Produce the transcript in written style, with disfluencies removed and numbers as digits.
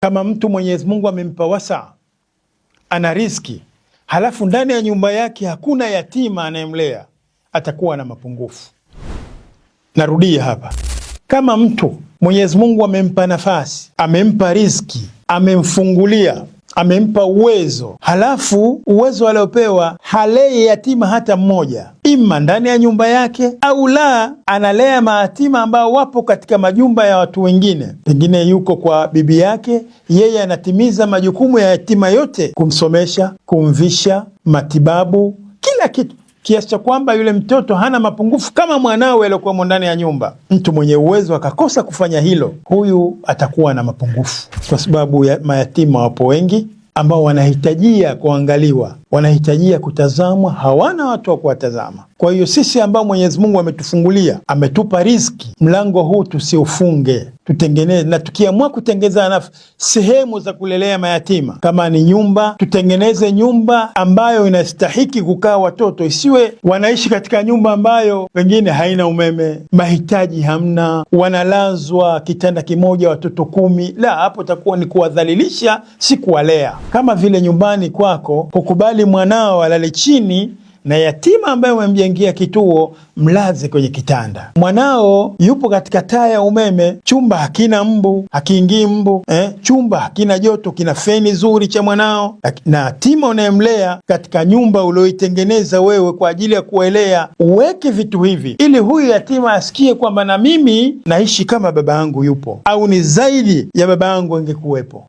Kama mtu Mwenyezi Mungu amempa wasa, ana riziki, halafu ndani ya nyumba yake hakuna yatima anayemlea, atakuwa na mapungufu. Narudia hapa, kama mtu Mwenyezi Mungu amempa nafasi, amempa riziki, amemfungulia, amempa uwezo, halafu uwezo aliopewa halei yatima hata mmoja, ima ndani ya nyumba yake au la, analea mayatima ambao wapo katika majumba ya watu wengine, pengine yuko kwa bibi yake, yeye anatimiza majukumu ya yatima yote, kumsomesha, kumvisha, matibabu, kila kitu, kiasi cha kwamba yule mtoto hana mapungufu kama mwanawe aliyokuwa ndani ya nyumba. Mtu mwenye uwezo akakosa kufanya hilo, huyu atakuwa na mapungufu, kwa sababu ya mayatima wapo wengi ambao wanahitajia kuangaliwa, wanahitajia kutazamwa, hawana watu wa kuwatazama. Kwa hiyo sisi ambao Mwenyezi Mungu ametufungulia, ametupa riziki, mlango huu tusiufunge, tutengeneze. Na tukiamua kutengeneza sehemu za kulelea mayatima, kama ni nyumba, tutengeneze nyumba ambayo inastahiki kukaa watoto, isiwe wanaishi katika nyumba ambayo pengine haina umeme, mahitaji hamna, wanalazwa kitanda kimoja watoto 10. La, hapo takuwa ni kuwadhalilisha, si kuwalea. Kama vile nyumbani kwako hukubali mwanao alale chini, na yatima ambaye umemjengea kituo mlaze kwenye kitanda. Mwanao yupo katika taa ya umeme, chumba hakina mbu, hakiingii mbu, chumba hakina joto, kina feni zuri cha mwanao. Na yatima unayemlea katika nyumba ulioitengeneza wewe kwa ajili ya kuelea, uweke vitu hivi ili huyu yatima asikie kwamba na mimi naishi kama baba yangu yupo, au ni zaidi ya baba yangu angekuwepo.